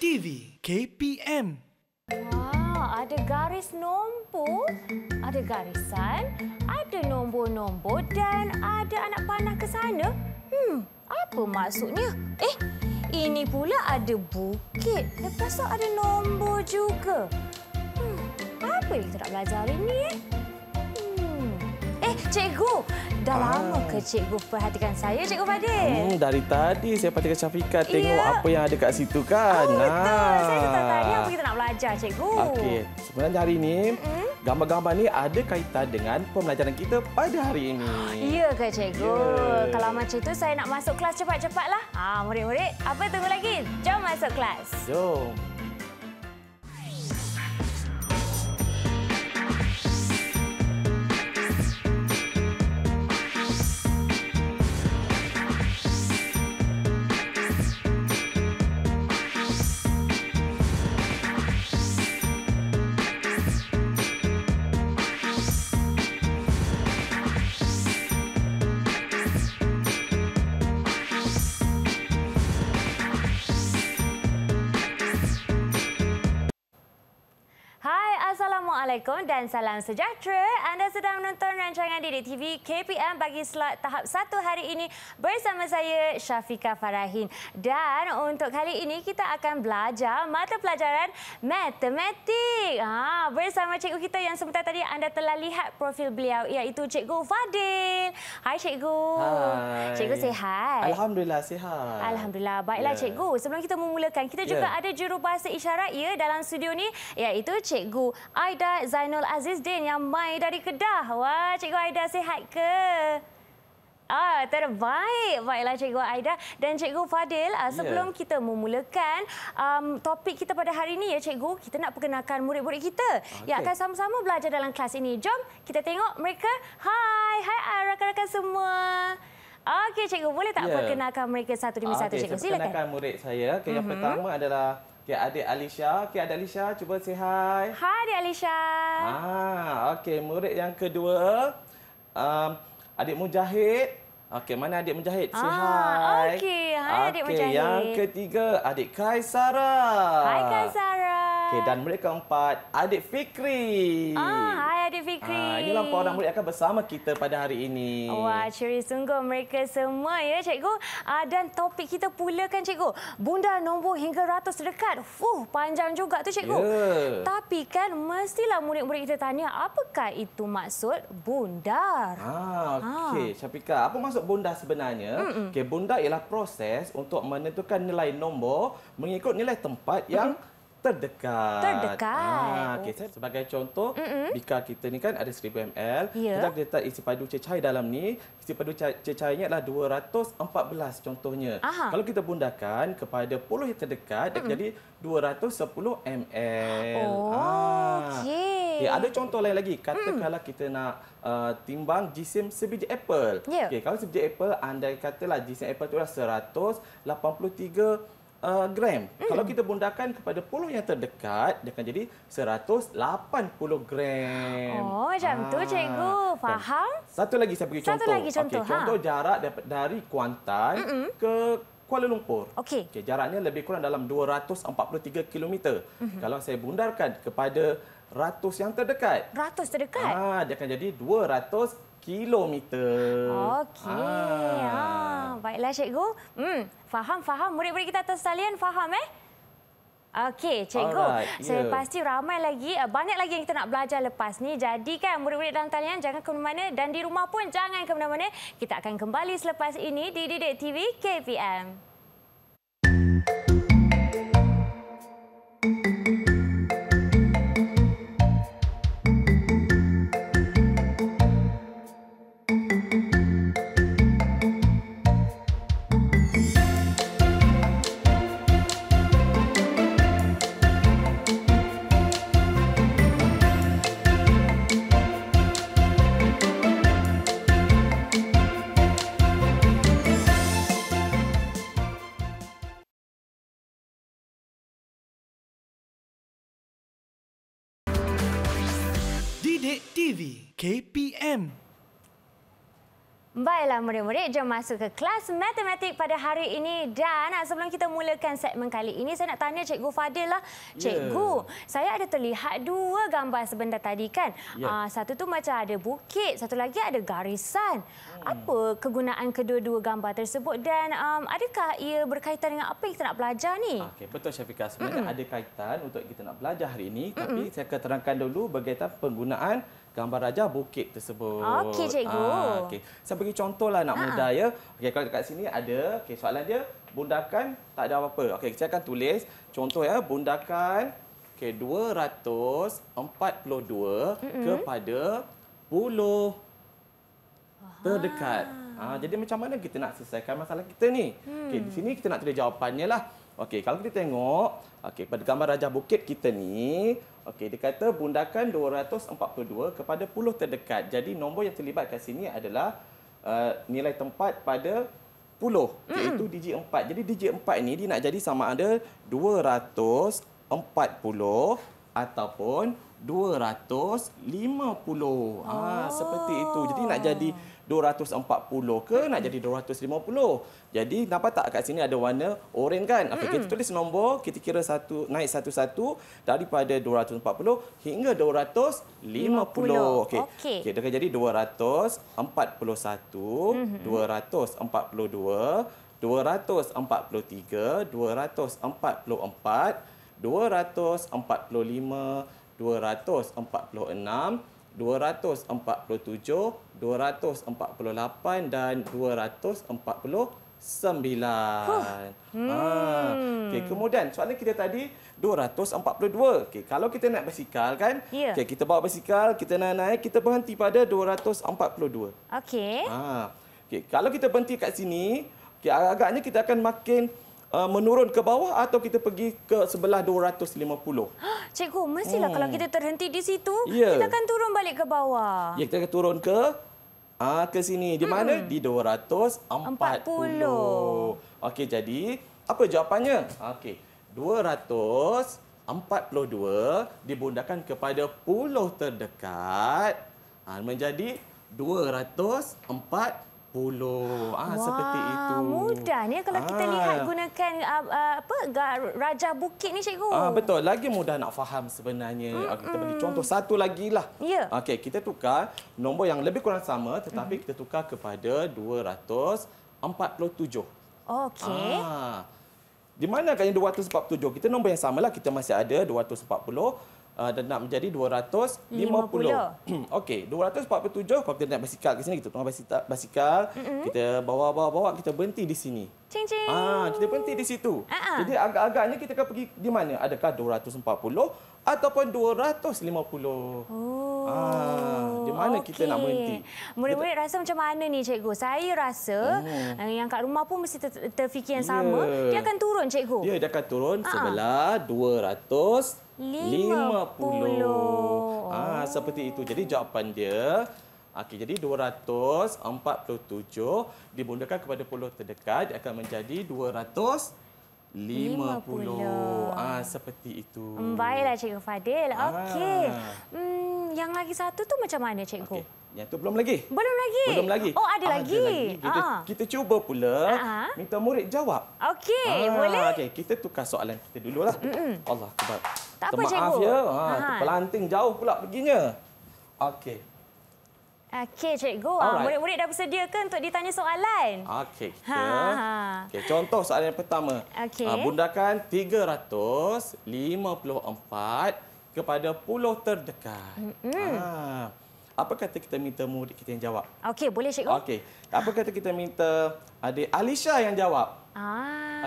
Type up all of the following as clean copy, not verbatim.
TV KPM. Wah, ada garis nombor, ada garisan, ada nombor-nombor dan ada anak panah ke sana. Apa maksudnya? Ini pula ada bukit. Lepas tu ada nombor juga. Apa yang kita nak belajar hari ni? Cikgu, dah lama ke cikgu perhatikan saya, Cikgu Fadil? Dari tadi saya perhatikan Syafiqah tengok apa yang ada kat situ kan. Betul. Saya tak tanya apa kita nak belajar, Cikgu. Okey, sebenarnya hari ini gambar-gambar ni ada kaitan dengan pembelajaran kita pada hari ini. Ya ke, Cikgu? Ya. Kalau macam itu saya nak masuk kelas cepat-cepatlah. Murid-murid, apa tunggu lagi? Jom masuk kelas. Jom. Assalamualaikum dan salam sejahtera. Anda sedang menonton rancangan Didik TV KPM bagi slot tahap 1 hari ini bersama saya Syafiqah Farahin. Dan untuk kali ini kita akan belajar mata pelajaran matematik. Bersama cikgu kita yang sebentar tadi anda telah lihat profil beliau iaitu Cikgu Fadil. Hai Cikgu. Hai. Cikgu sihat? Alhamdulillah sihat. Alhamdulillah. Baiklah Cikgu, sebelum kita memulakan kita juga ada jurubahasa isyarat dalam studio ni iaitu Cikgu Aida Zainul Aziz Din yang mai dari Kedah. Wah, Cikgu Aida sihat ke? Terbaik. Baiklah Cikgu Aida dan Cikgu Fadil. Sebelum kita memulakan topik kita pada hari ini Cikgu, kita nak perkenalkan murid-murid kita yang akan sama-sama belajar dalam kelas ini. Jom kita tengok mereka. Hai rakan-rakan semua. Okey Cikgu, boleh tak perkenalkan mereka satu demi satu Cikgu? Silakan. Perkenalkan murid saya. Yang pertama adalah adik Alisha. Adik Alisha, cuba say hi. Hai adik Alisha. Okey, murid yang kedua adik Mujahid. Okey, mana adik Mujahid? Say hi. Okey, hai adik Mujahid. Yang ketiga adik Kaisara. Hai Kaisara. Okey, dan murid keempat adik Fikri. Hai adik Fikri. Inilah empat orang murid akan bersama kita pada hari ini. Wah, ceria sungguh mereka semua Cikgu. Dan topik kita pula kan Cikgu, bundar nombor hingga ratus terdekat. Panjang juga tu Cikgu. Tapi kan mestilah murid-murid kita tanya, apakah itu maksud bundar? Okey, Syafiqah, apa maksud bundar sebenarnya? Okey, bundar ialah proses untuk menentukan nilai nombor mengikut nilai tempat yang terdekat. Okay. Sebagai contoh, bika kita ni kan ada 1000 ml. Kita letak isi padu cecair dalam ni. Isi padu cecairnya adalah 214 contohnya. Kalau kita bundarkan kepada 10 yang terdekat, jadi 210 ml. Okay, ada contoh lain lagi. Katakanlah kita nak timbang jisim sebiji apple. Okay, kalau sebiji apple, andai katalah jisim apple itu adalah 183 gram. Kalau kita bundarkan kepada 10 yang terdekat, dia akan jadi 180 gram. Macam tu Cikgu. Faham? Satu lagi saya bagi contoh. Contoh jarak dari Kuantan ke Kuala Lumpur. Okey, jaraknya lebih kurang dalam 243 km. Kalau saya bundarkan kepada ratus yang terdekat. Ratus terdekat? Dia akan jadi 200 kilometer. Okey. Baiklah Cikgu. Faham. Murid-murid kita atas talian faham Okey, Cikgu. Saya pasti ramai lagi, banyak lagi yang kita nak belajar lepas ni. Jadi kan murid-murid dalam talian jangan ke mana-mana dan di rumah pun jangan ke mana-mana. Kita akan kembali selepas ini di Didik TV KPM. Didik TV KPM. Baiklah murid-murid, jom masuk ke kelas matematik pada hari ini. Dan sebelum kita mulakan segmen kali ini, saya nak tanya Cikgu Fadil lah. Cikgu, saya ada terlihat dua gambar sebentar tadi kan? Satu tu macam ada bukit, satu lagi ada garisan. Apa kegunaan kedua-dua gambar tersebut dan adakah ia berkaitan dengan apa yang kita nak belajar ni? Okey, betul Syafiqah. Sebenarnya ada kaitan untuk kita nak belajar hari ini. Tapi saya akan terangkan dulu berkaitan penggunaan gambar rajah bukit tersebut. Okey, Cikgu. Okey. Saya bagi contohlah nak mudah ya. Okey, kalau dekat sini ada, okey, soalan dia bundakan tak ada apa-apa. Okey, saya akan tulis contoh ya, bundakan 242 kepada 10 terdekat. Jadi macam mana kita nak selesaikan masalah kita ni? Okey, di sini kita nak tulis jawapannya lah. Okey, kalau kita tengok, okey, pada gambar rajah bukit kita ni, okey, dia kata bundakan 242 kepada 10 terdekat. Jadi nombor yang terlibat kat sini adalah nilai tempat pada 10, iaitu digit 4. Jadi digit 4 ini dia nak jadi sama ada 240 ataupun 250. Seperti itu. Jadi nak jadi 240 ke nak jadi 250. Jadi nampak tak kat sini ada warna oranye kan? Okey, kita tulis nombor, kita kira naik satu-satu daripada 240 hingga 250. Okey. Okey, dia akan jadi 241, 242, 243, 244, 245, 246, 247, 248 dan 249. Okey, kemudian soalan kita tadi 242. Okey, kalau kita naik basikal kan? Okey, kita bawa basikal, kita naik, kita berhenti pada 242. Okey. Okey, kalau kita berhenti kat sini, okey, agak-agaknya kita akan makin menurun ke bawah atau kita pergi ke sebelah 250. Cikgu, mestilah kalau kita terhenti di situ, kita akan turun balik ke bawah. Ya, kita akan turun ke sini. Di mana? Di 240. Okey, jadi apa jawapannya? Okey, 242 dibundakan kepada 10 terdekat menjadi 240. Seperti itu. Mudahnya kalau kita lihat gunakan rajah bukit ni, Cikgu. Betul. Lagi mudah nak faham sebenarnya. Kita bagi contoh satu lagi lah. Okey, kita tukar nombor yang lebih kurang sama tetapi kita tukar kepada 247. Okey. Di mana agaknya 247? Kita nombor yang samalah. Kita masih ada 240. Dan nak menjadi 250. Okey, 247 kalau kita naik basikal ke sini, kita tunggu basikal, kita bawa, kita berhenti di sini. Cing-cing. Kita berhenti di situ. Jadi agak-agaknya kita akan pergi di mana? Adakah 240 ataupun 250? Di mana kita nak berhenti? Murid-murid rasa macam mana ni, Cikgu? Saya rasa yang kat rumah pun mesti terfikir yang sama. Dia akan turun, Cikgu. Dia akan turun sebelah 250. Seperti itu. Jadi jawapan dia, jadi 247 dibundakan kepada 10 terdekat, dia akan menjadi 250. Seperti itu. Baiklah, Cikgu Fadil. Okey. Yang lagi satu tu macam mana, Cikgu? Yang tu belum lagi. Belum lagi? Belum lagi. Oh, ada lagi. Kita cuba pula minta murid jawab. Okey, boleh? Okey, kita tukar soalan kita dululah. Allah Akbar. Tak apa, Maaf Cikgu. ya. Pelanting jauh pula perginya. Okey. Okey, Cikgu. Murid-murid dah bersedia ke untuk ditanya soalan? Okey, okey, contoh soalan yang pertama. Bundakan 354 kepada 10 terdekat. Apa kata kita minta murid kita yang jawab? Okey, boleh, Cikgu. Okey. Apa kata kita minta adik Alisha yang jawab?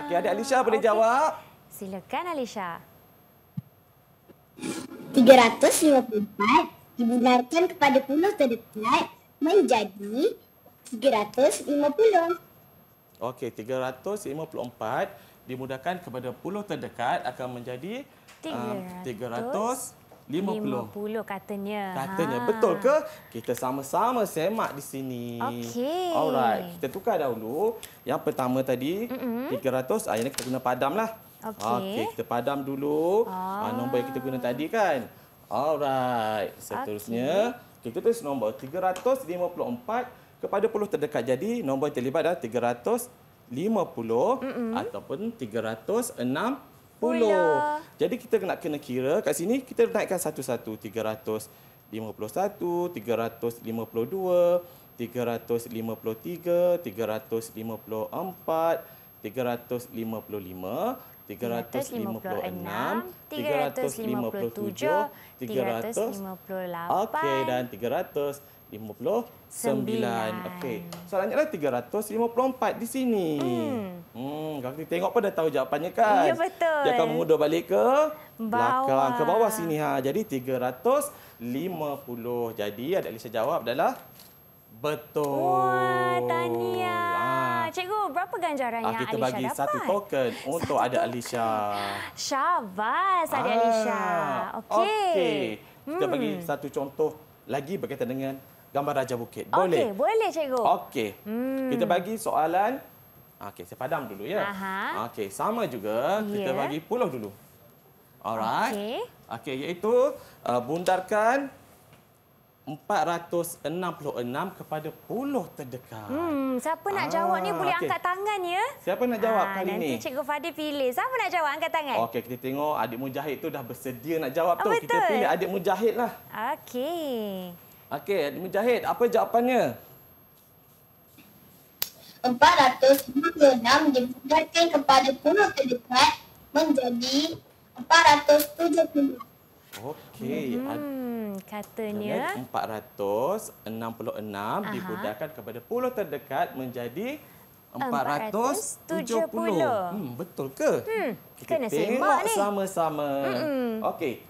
Okey, adik Alisha boleh jawab? Silakan, Alisha. 354 dibundakan kepada 10 terdekat menjadi 350. Okey, 354 dimudahkan kepada 10 terdekat akan menjadi 350 katanya. Betul ke? Kita sama-sama semak di sini. Okey. Alright, kita tukar dahulu. Yang pertama tadi 300, yang ni kita guna padam lah. Okey, kita padam dulu nombor yang kita guna tadi kan. Alright, seterusnya kita tulis nombor 354 kepada puluh terdekat. Jadi nombor yang terlibat adalah 350 ataupun 360. Jadi kita kena kira kat sini, kita naikkan satu-satu. 351, 352, 353, 354, 355, 356, 357, 358. Okey, dan 359. Okey. Soalannya adalah 354 di sini. Kalau kita tengok pun dah tahu jawapannya kan? Ya, betul. Dia akan mengundur balik ke belakang, bawah. ke bawah sini. Jadi 350. Jadi adik Alisha jawab adalah betul. Wah, tahniah. Cikgu, berapa ganjarannya Kita Alisha bagi dapat? satu token untuk adik Alisha. Syabas, adik Alisha. Okey. Kita bagi satu contoh lagi berkaitan dengan gambar Raja Bukit. Boleh? Okey, boleh cikgu. Okey. Kita bagi soalan. Okey, saya padam dulu ya. Aha. Okey, sama juga. Kita Ya. bagi puluh dulu. Alright. Okey. Okey, iaitu bundarkan 466 kepada puluh terdekat. Siapa nak jawab ni boleh okey. angkat tangan ya. Siapa nak jawab kali nanti ni? Nanti Cikgu Fadil pilih. Siapa nak jawab? Angkat tangan. Okey, kita tengok adik Mujahid tu dah bersedia nak jawab tu. Kita betul. pilih adik Mujahid lah. Okey. Okey, adik Mujahid, apa jawapannya? 456 dibundarkan kepada puluh terdekat menjadi 470. Okey, Katanya 466 dibundarkan kepada puluh terdekat menjadi 470. Betul ke? Kita kena tengok semak ni. sama-sama. Okey.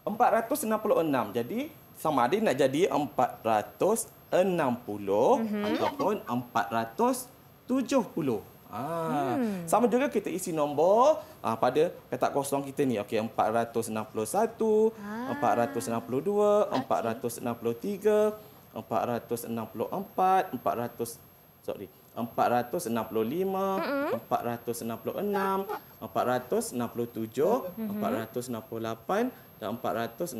466. Jadi sama ada nak jadi 460 ataupun 470. Sama juga kita isi nombor pada petak kosong kita ni. Okey, 461, 462, 463, 464, 465, 466, 467, 468 dan 469.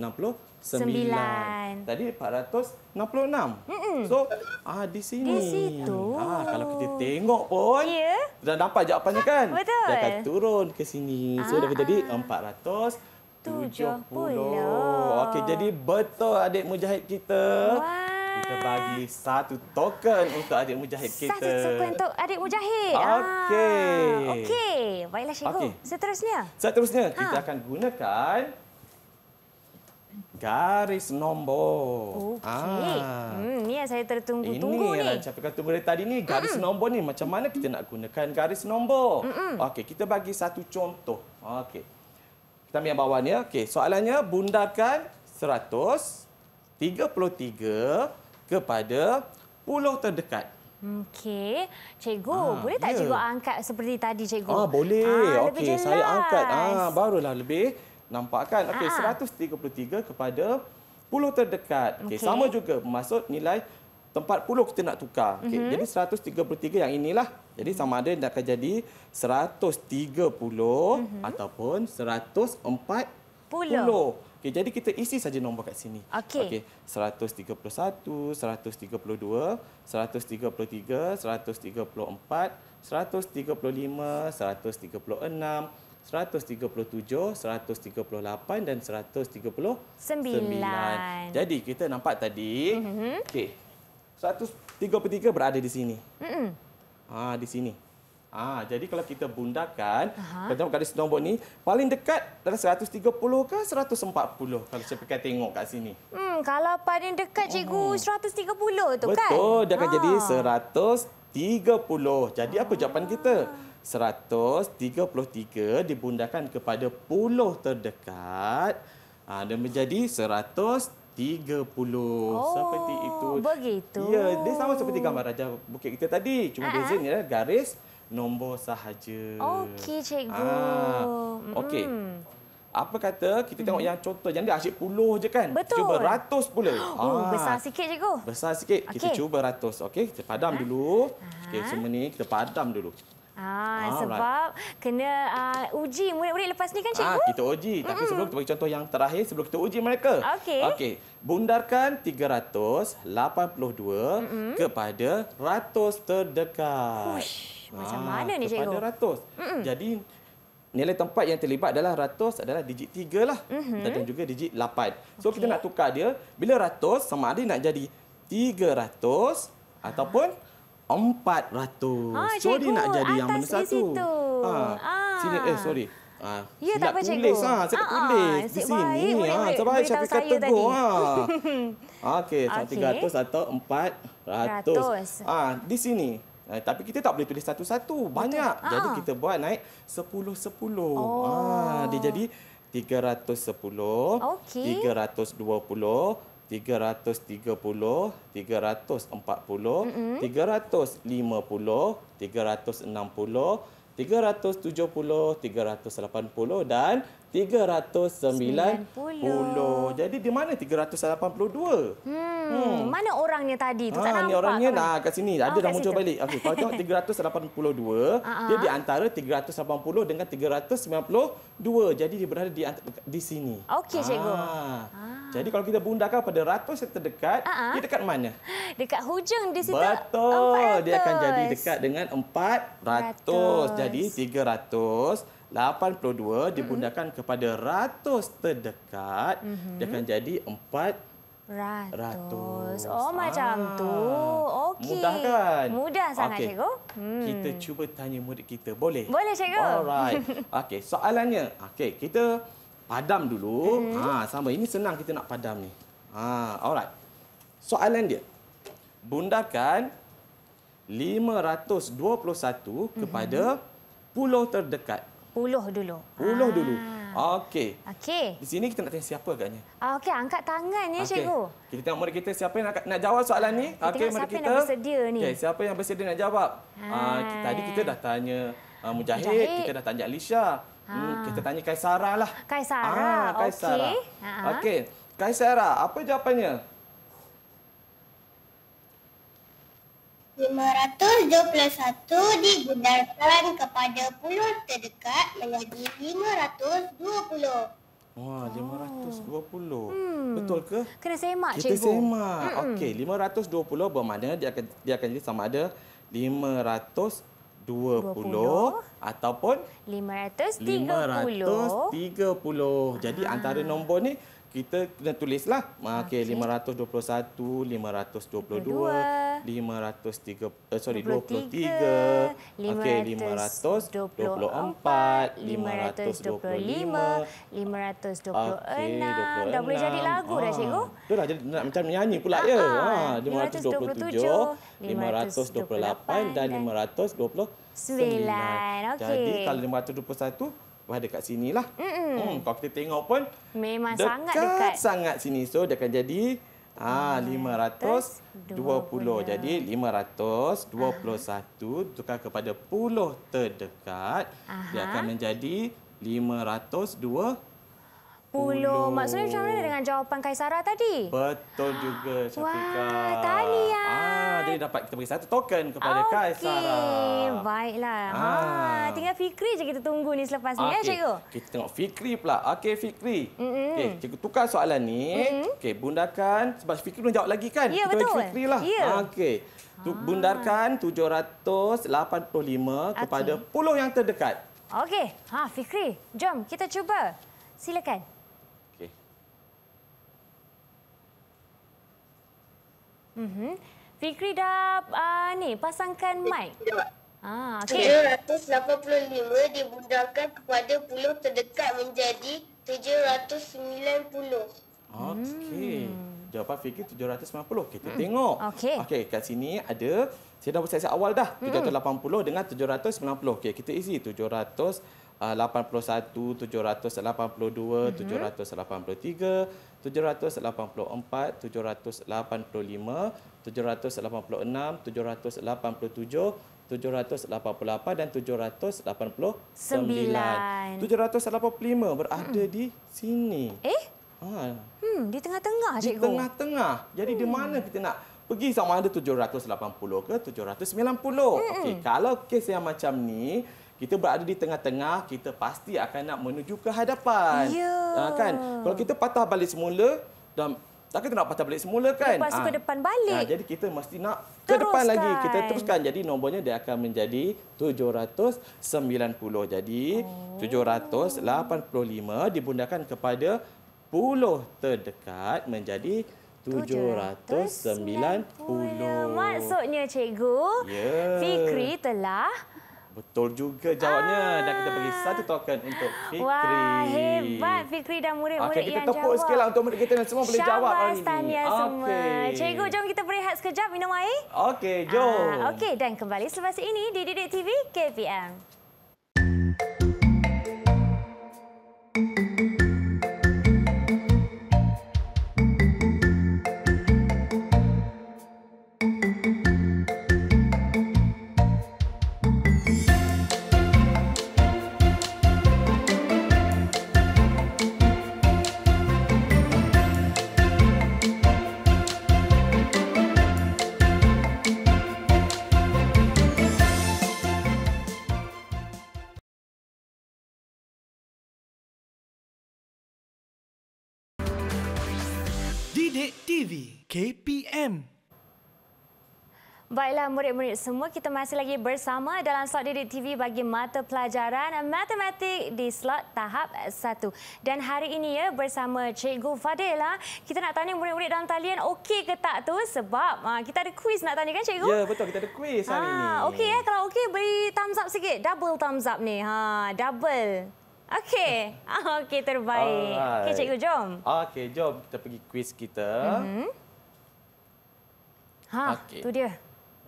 Tadi 466. So, di sini. Di situ. Kalau kita tengok pun, Ya. dah dapat jawapannya kan? Betul. Dia akan turun ke sini. So, dia akan jadi 470. Okey, jadi betul adik Mujahid kita. Wah. Kita bagi satu token untuk adik Mujahid kita. Satu token untuk adik Mujahid. Okey. Okey. Baiklah cikgu. Okey. Seterusnya. Kita akan gunakan garis nombor. Okey. Ni yang saya tertunggu-tunggu Ini ni. yang Syafika tunggu dari tadi ni, garis nombor ni. Macam mana kita nak gunakan garis nombor? Okey, kita bagi satu contoh. Okey. Kita ambil yang bawah ni. Okey, soalannya bundarkan 133 kepada puluh terdekat. Okey. Cikgu, boleh tak cikgu angkat seperti tadi cikgu? Boleh. Lebih Okey, jelas. saya angkat. Barulah lebih nampak kan? Okey, 133 kepada puluh terdekat. Okey, sama juga bermaksud nilai tempat puluh kita nak tukar. Okey, jadi 133 yang inilah. Jadi sama ada dia akan jadi 130 ataupun 140. Okey, jadi kita isi saja nombor kat sini. Okey. 131, 132, 133, 134, 135, 136, 137, 138 dan 139. Jadi kita nampak tadi, okey. 133 berada di sini. Di sini. Jadi kalau kita bundarkan, kita tengok garis nombor ni, paling dekat adalah 130 ke 140 kalau Syafika tengok kat sini. Kalau paling dekat cikgu 130 tu kan? Betul, dia akan jadi 130. Jadi apa jawapan kita? 133 dibundarkan kepada puluh terdekat dan menjadi 130. Seperti itu. Begitu. Ya, dia sama seperti gambar Raja Bukit kita tadi. Cuma bezanya garis nombor sahaja. Okey, cikgu. Okey. Apa kata kita tengok yang contoh yang dia asyik puluh je kan? Betul. Cuba ratus pula. Besar sikit cikgu. Besar sikit. Kita cuba ratus. Okey, kita padam dulu. Okey, semua ni kita padam dulu. Sebab kena uji murid-murid lepas ni kan cikgu? Kita uji. Tapi sebelum kita bagi contoh yang terakhir, sebelum kita uji mereka. Okey. Bundarkan 382 kepada ratus terdekat. Macam mana ni cikgu? Kepada ratus. Jadi nilai tempat yang terlibat adalah ratus adalah digit 3 lah. Dan juga digit 8. So kita nak tukar dia. Bila ratus sama ada nak jadi 300 ataupun 400. So dia nak jadi yang mana satu. Sini sorry. Ya, tak apa cikgu. Tulis saya tak tulis di sini. Sebab Syafiqah tegur. Okey, 300 atau 400. Di sini. Tapi kita tak boleh tulis satu-satu. Banyak. Jadi kita buat naik 10-10. Dia jadi 310, 320, 330, 340, 350, 360, 370, 380 dan 390. Jadi di mana 382? Mana orangnya tadi? Tu tak nampak. Ni orangnya kat sini. Ada dah muncul balik. Okey, kalau tengok 382, dia di antara 380 dengan 392. Jadi dia berada di sini. Okey, cikgu. Jadi kalau kita bundarkan pada ratus yang terdekat, dia dekat mana? Dekat hujung di situ. Betul. 400. Dia akan jadi dekat dengan 400. Jadi 382 dibundarkan kepada ratus terdekat, dia akan jadi 400. Macam tu. Okey. Mudah kan? Mudah sangat, cikgu. Kita cuba tanya murid kita. Boleh? Boleh, cikgu. Alright. Okey, soalannya. Okey, kita padam dulu. Sama. Ini senang kita nak padam ni. Alright. Soalan dia. Bundarkan 521 kepada puluh terdekat. Puluh dulu. Okey. Di sini kita nak tanya siapa agaknya? Okey, angkat tangan ya, cikgu. Kita tengok murid kita siapa yang nak jawab soalan ni. Okey, murid kita. Siapa yang bersedia ni? Okey, siapa yang bersedia nak jawab? Tadi kita dah tanya Mujahid, kita dah tanya Alisha. Kita tanya Kaisara lah. Kaisara. Kaisara. Okey. Kaisara, apa jawapannya? 521 dibundarkan kepada puluh terdekat menjadi 520. 520. Betul ke? Kena semak, cikgu. Kita semak. Okey, 520 bermakna dia akan jadi sama ada 520 ataupun 530. Jadi antara nombor ni kita kena tulislah. Okey, 521, 522, 523, okey, 524, 525, 526. Dah boleh jadi lagu dah, cikgu. Itulah jadi macam menyanyi pula ya. 527, 528 dan 529. Jadi kalau 521 ada kat sinilah. Kalau kita tengok pun memang dekat sangat sini. So dia akan jadi 520. Jadi 521 tukar kepada puluh terdekat, dia akan menjadi 520. Maksudnya macam mana dengan jawapan Kaisara tadi? Betul juga, Syafiqah. Tahniah. Jadi dapat kita bagi satu token kepada Kaisara. Baiklah. Tinggal Fikri je kita tunggu ni selepas ni ya, cikgu. Kita tengok Fikri pula. Okey, Fikri. Okey, cikgu tukar soalan ni. Okey, bundarkan sebab Fikri belum jawab lagi kan? Ya, kita betul. bagi Fikri lah. Okey. Bundarkan 785 kepada puluh yang terdekat. Okey. Fikri, jom kita cuba. Silakan. Fikri dah pasangkan mic. Okey. 785 dibundarkan kepada puluh terdekat menjadi 790. Okey. Jawapan Fikri 790. Kita tengok. Okey, kat sini ada, saya dah bersiap awal dah. 780 dengan 790. Okey, kita isi 781, 782, 783, 784, 785, 786, 787, 788 dan 789. 785 berada di sini. Di tengah-tengah, cikgu. Di tengah-tengah. Jadi di mana kita nak pergi sama ada 780 ke 790. Okey, kalau kes yang macam ni, kita berada di tengah-tengah, kita pasti akan nak menuju ke hadapan. Kan? Kalau kita patah balik semula dan kita nak patah balik semula kan. Lepas tu ke depan balik. Jadi kita mesti nak ke depan lagi. Kita teruskan. Jadi nombornya dia akan menjadi 790. Jadi 785 dibundakan kepada puluh terdekat menjadi 790. Maksudnya cikgu, Fikri telah betul juga jawabnya. Dan kita bagi satu token untuk Fikri. Wah, hebat Fikri dan murid-murid yang kita tepuk sikitlah untuk murid kita yang semua boleh jawab hari ini. Syabas tahniah semua. Cikgu, jom kita berehat sekejap minum air. Okey, jom. Okey, dan kembali selepas ini di Didik TV KPM. Didik TV KPM. Baiklah murid-murid semua, kita masih lagi bersama dalam slot Didik TV bagi mata pelajaran matematik di slot tahap 1. Dan hari ini bersama Cikgu Fadila, kita nak tanya murid-murid dalam talian okey ke tak tu, sebab kita ada kuis nak tanya kan Cikgu? Ya, betul, kita ada kuis hari ini. Okey kalau okey beri thumbs up sikit, double thumbs up ni. Double. Okey. Okey, terbaik. Okey Cikgu, jom. Okey, jom kita pergi kuis kita. Okey. Tu dia.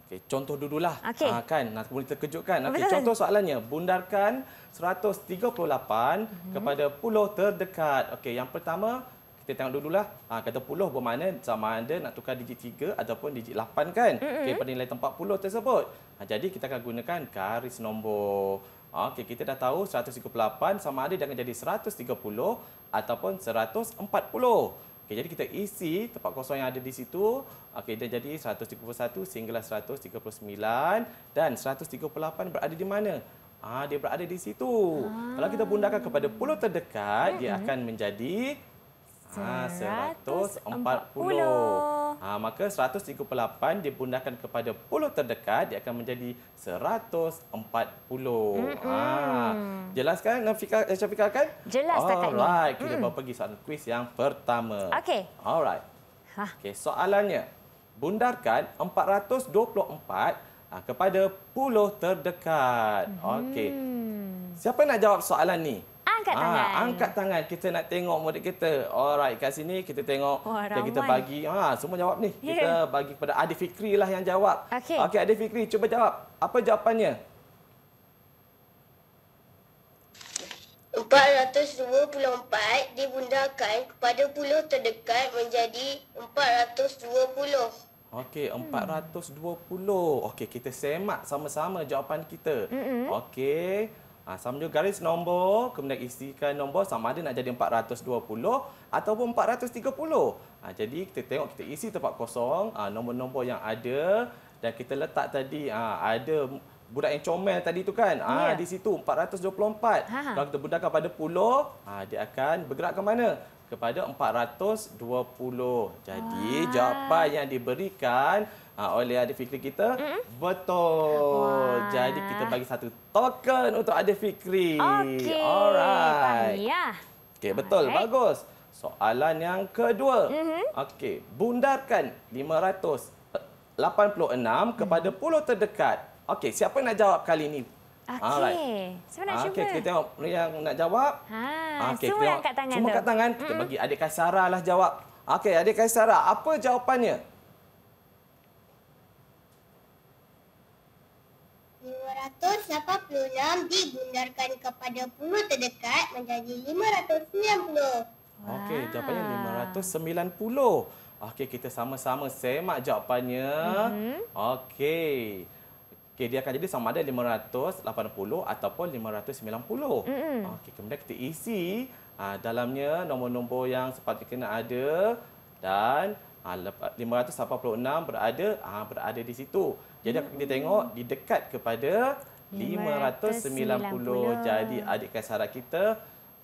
Okey, contoh dululah. Okey. Kan, nak boleh terkejutkan. Okey, contoh soalannya. Bundarkan 138 kepada puluh terdekat. Okey, yang pertama kita tengok dululah. Kata puluh bermakna sama ada nak tukar digit 3 ataupun digit 8 kan. Okey, pada nilai tempat puluh tersebut. Jadi kita akan gunakan garis nombor. Okey, kita dah tahu 138 sama ada dia akan jadi 130 ataupun 140. Okey, jadi kita isi tempat kosong yang ada di situ. Okey, dia jadi 131 sehinggalah 139 dan 138 berada di mana? Dia berada di situ. Kalau kita bundakan kepada puluh terdekat, dia akan menjadi 140. Maka 138 dibundakan kepada puluh terdekat, dia akan menjadi 140. Jelas kan Syafiqah kan? Jelas kakak ni. Alright, kita bawa pergi soalan kuis yang pertama. Okey. Alright. Okey, soalannya. Bundarkan 424 kepada puluh terdekat. Okey. Siapa nak jawab soalan ni? Angkat tangan. Angkat tangan. Kita nak tengok murid kita. Alright, kat sini kita tengok. Kita bagi. Semua jawab ni. Kita bagi kepada Adik Fikri lah yang jawab. Okey, Adik Fikri, cuba jawab. Apa jawapannya? 424 dibundakan kepada puluh terdekat menjadi 420. Okey, 420. Okey, kita semak sama-sama jawapan kita. Okey. Sama juga garis nombor, kemudian isikan nombor sama ada nak jadi 420 ataupun 430. Jadi kita tengok, kita isi tempat kosong, nombor-nombor yang ada dan kita letak tadi, ada budak yang comel tadi tu kan. Di situ 424. Kalau kita bundakan pada puluh, dia akan bergerak ke mana? Kepada 420. Jadi jawapan yang diberikan oleh Adik Fikri kita betul. Jadi kita bagi satu token untuk Adik Fikri. Okey. Alright. Okey, betul. Alright. Bagus. Soalan yang kedua. Okey, bundarkan 586 kepada puluh terdekat. Okey, siapa nak jawab kali ini? Okey. Siapa nak cuba? Okey, kita tengok yang nak jawab. Semua yang angkat tangan. Semua angkat tangan. Kita bagi Adik Kaisara lah jawab. Okey, Adik Kaisara, apa jawapannya? 586 dibundarkan kepada puluh terdekat menjadi 590. Okey, jawapannya 590. Okey, kita sama-sama semak jawapannya. Okey. Okey, dia akan jadi sama ada 580 ataupun 590. Okey, kemudian kita isi dalamnya nombor-nombor yang sepatutnya kena ada dan 586 berada di situ. Jadi kita tengok di dekat kepada 590. Jadi adik Kaisara kita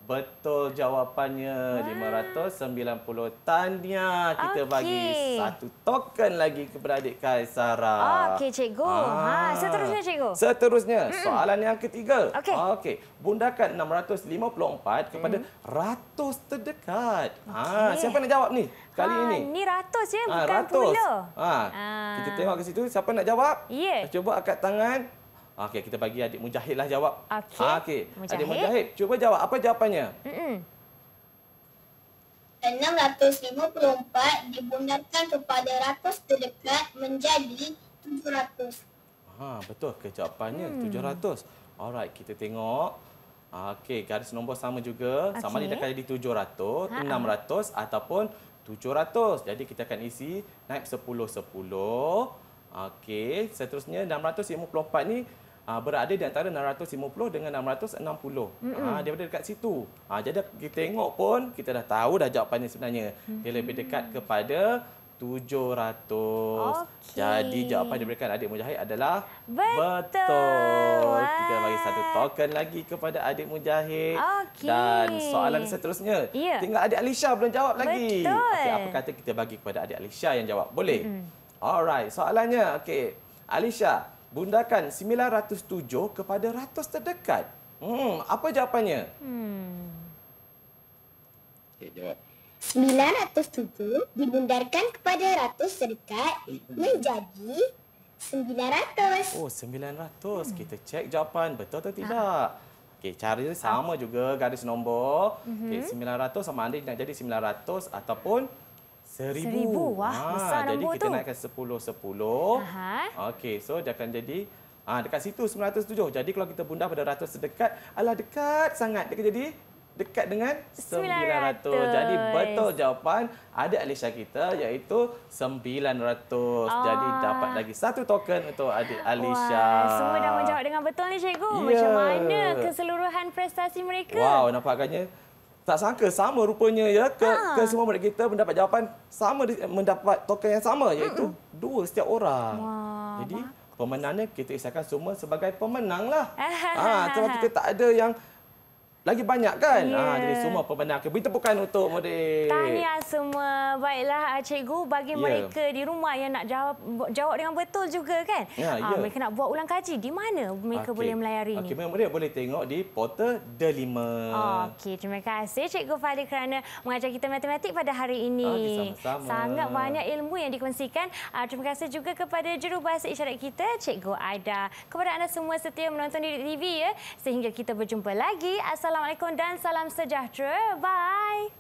betul jawapannya, 590. Tahniah, kita bagi satu token lagi kepada adik Kaisara. Okey, cikgu. Seterusnya, cikgu. Seterusnya, soalan yang ketiga. Okey. Bundakan 654 kepada ratus terdekat. Siapa nak jawab ni kali ini? Ni ratus ya, bukan ratus. puluh. Kita tengok ke situ, siapa nak jawab? Ya. Cuba angkat tangan. Okey, kita bagi adik Mujahid lah jawab. Okey. Adik Mujahid, cuba jawab. Apa jawapannya? 654 dibundarkan kepada ratus terdekat menjadi 700. Betul ke jawapannya? 700. Alright, kita tengok. Okey, garis nombor sama juga. Sama ada dekat jadi 700, 600 ataupun 700. Jadi kita akan isi naik 10-10. Okey, seterusnya 654 ni berada di antara 650 dengan 660. Dia berada dekat situ. Jadi kita tengok pun, kita dah tahu dah jawapannya sebenarnya. Dia lebih dekat kepada 700. Jadi jawapan yang diberikan adik Mujahid adalah betul. Kita bagi satu token lagi kepada adik Mujahid. Dan soalan seterusnya, tinggal adik Alisha belum jawab lagi. Okey, apa kata kita bagi kepada adik Alisha yang jawab? Boleh? Alright, soalannya. Okey, Alisha, bundakan 907 kepada ratus terdekat. Apa jawapannya? Okey, jawab. 907 dibundarkan kepada ratus terdekat menjadi 900. 900. Kita cek jawapan betul atau tidak. Okey, caranya sama juga, garis nombor. Okey, 900 sama ada nak jadi 900 ataupun 1000. Besar jadi nombor kita tu. naikkan 10-10. Okey, so dia akan jadi dekat situ 907. Jadi kalau kita bundar pada ratus terdekat, dekat sangat. Dia akan jadi dekat dengan 900. Jadi betul jawapan adik Alisha kita iaitu 900. Jadi dapat lagi satu token untuk adik Alisha. Semua dah menjawab dengan betul ni, cikgu. Macam mana keseluruhan prestasi mereka? Wow, nampaknya tak sangka sama rupanya ya ke semua murid kita mendapat jawapan sama, mendapat token yang sama iaitu 2 setiap orang. Jadi pemenangnya kita isyaratkan semua sebagai pemenang lah. Sebab kita tak ada yang lagi banyak kan? Jadi semua pemenang. Beri tepukan untuk murid. Tahniah semua. Baiklah, cikgu, bagi mereka di rumah yang nak jawab dengan betul juga kan? Mereka nak buat ulang kaji. Di mana mereka boleh melayari ni? Murid boleh tengok di portal Delima. Terima kasih Cikgu Fadil kerana mengajar kita matematik pada hari ini. Sama-sama. Sangat banyak ilmu yang dikongsikan. Terima kasih juga kepada jurubahasa isyarat kita, Cikgu Aida. Kepada anda semua setia menonton Didik TV ya. Sehingga kita berjumpa lagi. Assalamualaikum dan salam sejahtera. Bye.